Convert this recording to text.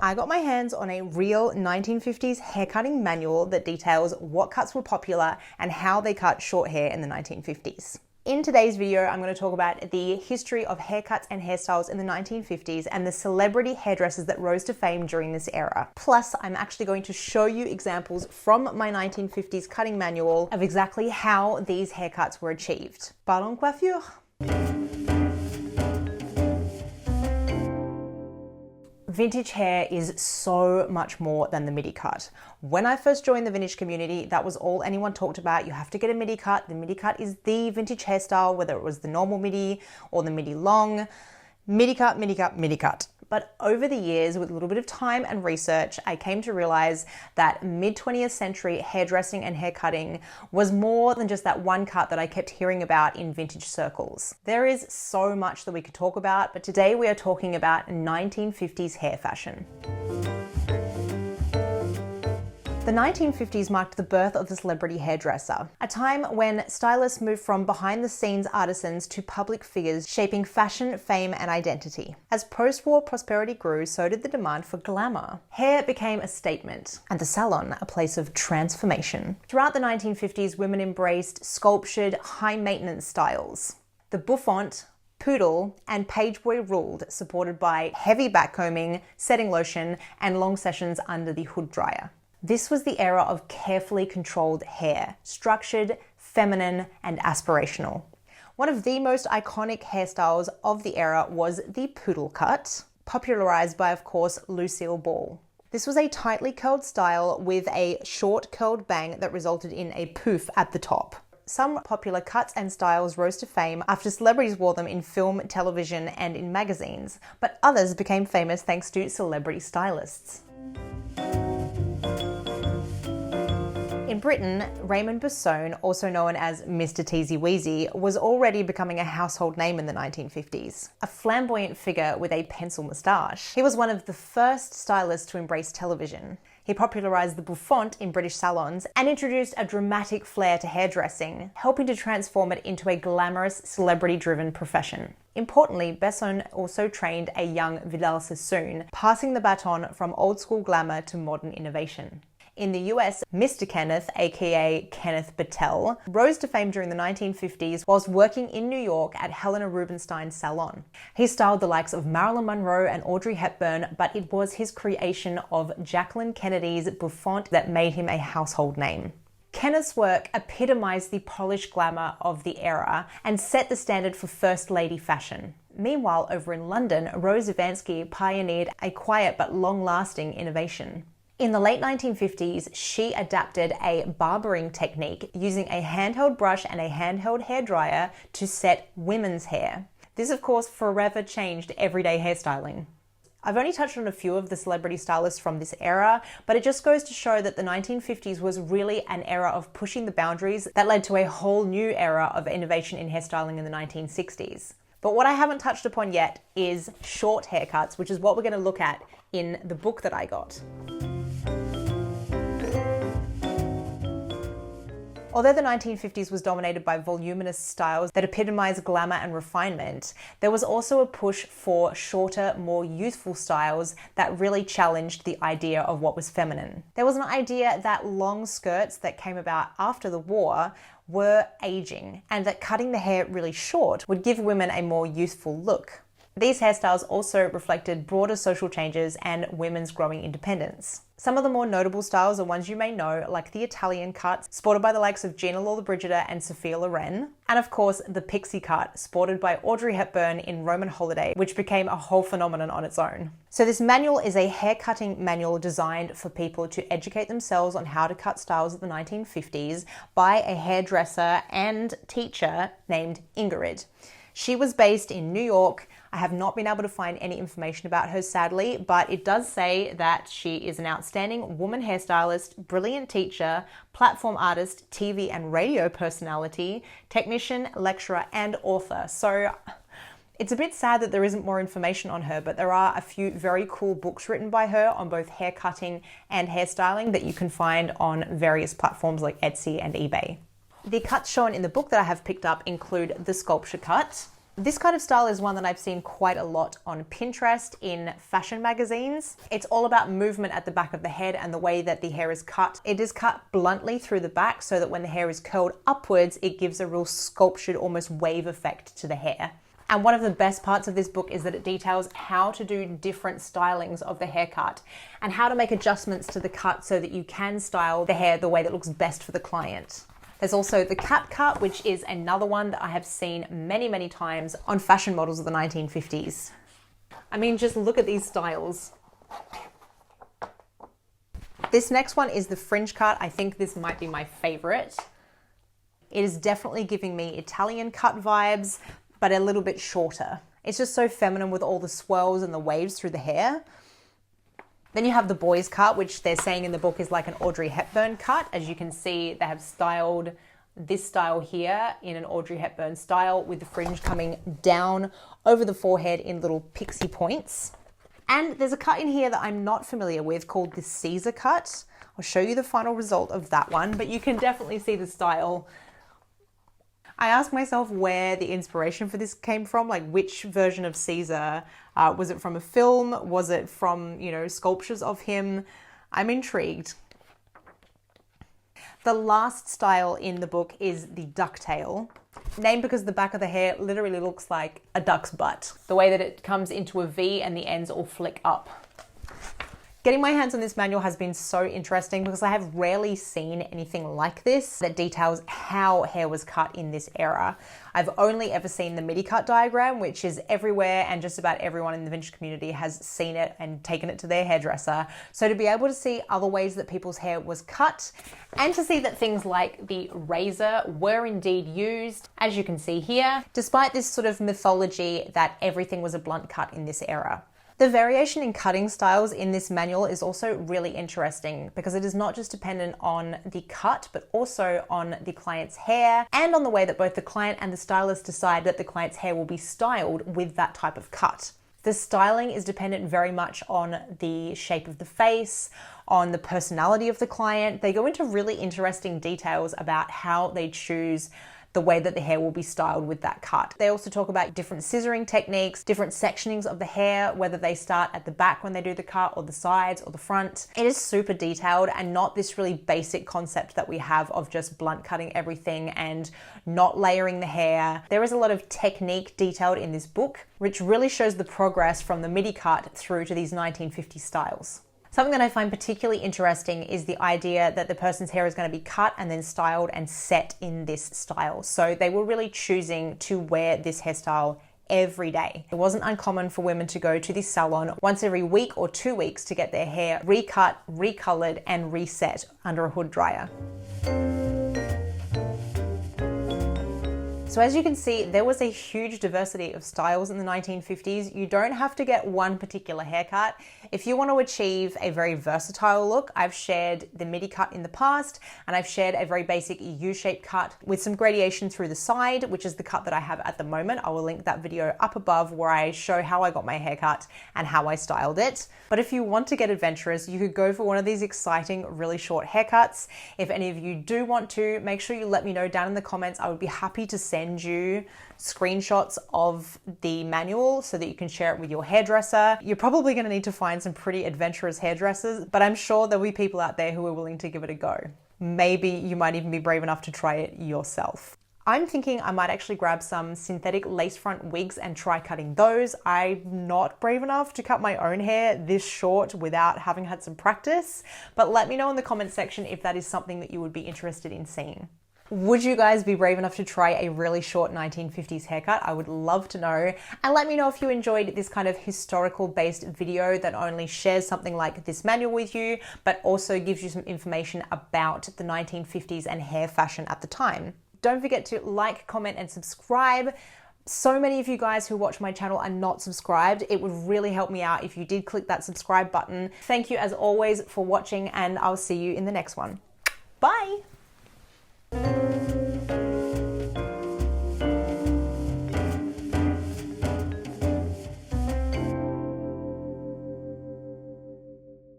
I got my hands on a real 1950s haircutting manual that details what cuts were popular and how they cut short hair in the 1950s. In today's video, I'm going to talk about the history of haircuts and hairstyles in the 1950s and the celebrity hairdressers that rose to fame during this era. Plus, I'm actually going to show you examples from my 1950s cutting manual of exactly how these haircuts were achieved. Parlons coiffure. Vintage hair is so much more than the Middy cut. When I first joined the vintage community, that was all anyone talked about. You have to get a Middy cut. The Middy cut is the vintage hairstyle, whether it was the normal Middy or the Middy long. Middy cut, Middy cut, Middy cut. But over the years, with a little bit of time and research, I came to realize that mid-20th century hairdressing and haircutting was more than just that one cut that I kept hearing about in vintage circles. There is so much that we could talk about, but today we are talking about 1950s hair fashion. The 1950s marked the birth of the celebrity hairdresser, a time when stylists moved from behind-the-scenes artisans to public figures shaping fashion, fame, and identity. As post-war prosperity grew, so did the demand for glamour. Hair became a statement, and the salon a place of transformation. Throughout the 1950s, women embraced sculptured, high-maintenance styles. The bouffant, poodle, and pageboy ruled, supported by heavy backcombing, setting lotion, and long sessions under the hood dryer. This was the era of carefully controlled hair, structured, feminine, and aspirational. One of the most iconic hairstyles of the era was the poodle cut, popularized by, of course, Lucille Ball. This was a tightly curled style with a short curled bang that resulted in a poof at the top. Some popular cuts and styles rose to fame after celebrities wore them in film, television, and in magazines, but others became famous thanks to celebrity stylists. In Britain, Raymond Bessone, also known as Mr. Teazie Weazie, was already becoming a household name in the 1950s. A flamboyant figure with a pencil moustache, he was one of the first stylists to embrace television. He popularized the bouffant in British salons and introduced a dramatic flair to hairdressing, helping to transform it into a glamorous, celebrity-driven profession. Importantly, Bessone also trained a young Vidal Sassoon, passing the baton from old-school glamour to modern innovation. In the US, Mr. Kenneth, aka Kenneth Battelle, rose to fame during the 1950s whilst working in New York at Helena Rubinstein's salon. He styled the likes of Marilyn Monroe and Audrey Hepburn, but it was his creation of Jacqueline Kennedy's bouffant that made him a household name. Kenneth's work epitomized the polished glamour of the era and set the standard for first lady fashion. Meanwhile, over in London, Rose Evansky pioneered a quiet but long-lasting innovation. In the late 1950s, she adapted a barbering technique using a handheld brush and a handheld hairdryer to set women's hair. This, of course, forever changed everyday hairstyling. I've only touched on a few of the celebrity stylists from this era, but it just goes to show that the 1950s was really an era of pushing the boundaries that led to a whole new era of innovation in hairstyling in the 1960s. But what I haven't touched upon yet is short haircuts, which is what we're going to look at in the book that I got. Although the 1950s was dominated by voluminous styles that epitomized glamour and refinement, there was also a push for shorter, more youthful styles that really challenged the idea of what was feminine. There was an idea that long skirts that came about after the war were aging, and that cutting the hair really short would give women a more youthful look. These hairstyles also reflected broader social changes and women's growing independence. Some of the more notable styles are ones you may know, like the Italian cut, sported by the likes of Gina Lollobrigida and Sophia Loren, and of course the pixie cut, sported by Audrey Hepburn in Roman Holiday, which became a whole phenomenon on its own. So this manual is a haircutting manual designed for people to educate themselves on how to cut styles of the 1950s by a hairdresser and teacher named Ingrid. She was based in New York. I have not been able to find any information about her, sadly, but it does say that she is an outstanding woman hairstylist, brilliant teacher, platform artist, TV and radio personality, technician, lecturer, and author. So it's a bit sad that there isn't more information on her, but there are a few very cool books written by her on both hair cutting and hairstyling that you can find on various platforms like Etsy and eBay. The cuts shown in the book that I have picked up include the sculpture cut, This kind of style is one that I've seen quite a lot on Pinterest, in fashion magazines. It's all about movement at the back of the head and the way that the hair is cut. It is cut bluntly through the back so that when the hair is curled upwards, it gives a real sculptured, almost wave effect to the hair. And one of the best parts of this book is that it details how to do different stylings of the haircut and how to make adjustments to the cut so that you can style the hair the way that looks best for the client. There's also the cap cut, which is another one that I have seen many, many times on fashion models of the 1950s. I mean, just look at these styles. This next one is the fringe cut. I think this might be my favorite. It is definitely giving me Italian cut vibes, but a little bit shorter. It's just so feminine with all the swirls and the waves through the hair. Then you have the boys cut, which they're saying in the book is like an Audrey Hepburn cut. As you can see, they have styled this style here in an Audrey Hepburn style with the fringe coming down over the forehead in little pixie points. And there's a cut in here that I'm not familiar with called the Caesar cut. I'll show you the final result of that one, but you can definitely see the style. I asked myself where the inspiration for this came from, like which version of Caesar. Was it from a film? Was it from, sculptures of him? I'm intrigued. The last style in the book is the ducktail, named because the back of the hair literally looks like a duck's butt. The way that it comes into a V and the ends all flick up. Getting my hands on this manual has been so interesting because I have rarely seen anything like this that details how hair was cut in this era. I've only ever seen the Middy cut diagram, which is everywhere, and just about everyone in the vintage community has seen it and taken it to their hairdresser. So to be able to see other ways that people's hair was cut and to see that things like the razor were indeed used, as you can see here, despite this sort of mythology that everything was a blunt cut in this era. The variation in cutting styles in this manual is also really interesting because it is not just dependent on the cut, but also on the client's hair and on the way that both the client and the stylist decide that the client's hair will be styled with that type of cut. The styling is dependent very much on the shape of the face, on the personality of the client. They go into really interesting details about how they choose the way that the hair will be styled with that cut. They also talk about different scissoring techniques, different sectionings of the hair, whether they start at the back when they do the cut or the sides or the front. It is super detailed and not this really basic concept that we have of just blunt cutting everything and not layering the hair. There is a lot of technique detailed in this book, which really shows the progress from the Middy cut through to these 1950s styles. Something that I find particularly interesting is the idea that the person's hair is going to be cut and then styled and set in this style. So they were really choosing to wear this hairstyle every day. It wasn't uncommon for women to go to the salon once every week or 2 weeks to get their hair recut, recolored, and reset under a hood dryer. So as you can see, there was a huge diversity of styles in the 1950s. You don't have to get one particular haircut. If you want to achieve a very versatile look, I've shared the Middy cut in the past, and I've shared a very basic U-shaped cut with some gradation through the side, which is the cut that I have at the moment. I will link that video up above where I show how I got my haircut and how I styled it. But if you want to get adventurous, you could go for one of these exciting, really short haircuts. If any of you do want to, make sure you let me know down in the comments. I would be happy to send you screenshots of the manual so that you can share it with your hairdresser. You're probably going to need to find some pretty adventurous hairdressers, but I'm sure there'll be people out there who are willing to give it a go. Maybe you might even be brave enough to try it yourself. I'm thinking I might actually grab some synthetic lace front wigs and try cutting those. I'm not brave enough to cut my own hair this short without having had some practice, but let me know in the comment section if that is something that you would be interested in seeing. Would you guys be brave enough to try a really short 1950s haircut? I would love to know. And let me know if you enjoyed this kind of historical based video that only shares something like this manual with you, but also gives you some information about the 1950s and hair fashion at the time. Don't forget to like, comment, and subscribe. So many of you guys who watch my channel are not subscribed. It would really help me out if you did click that subscribe button. Thank you as always for watching, and I'll see you in the next one. Bye!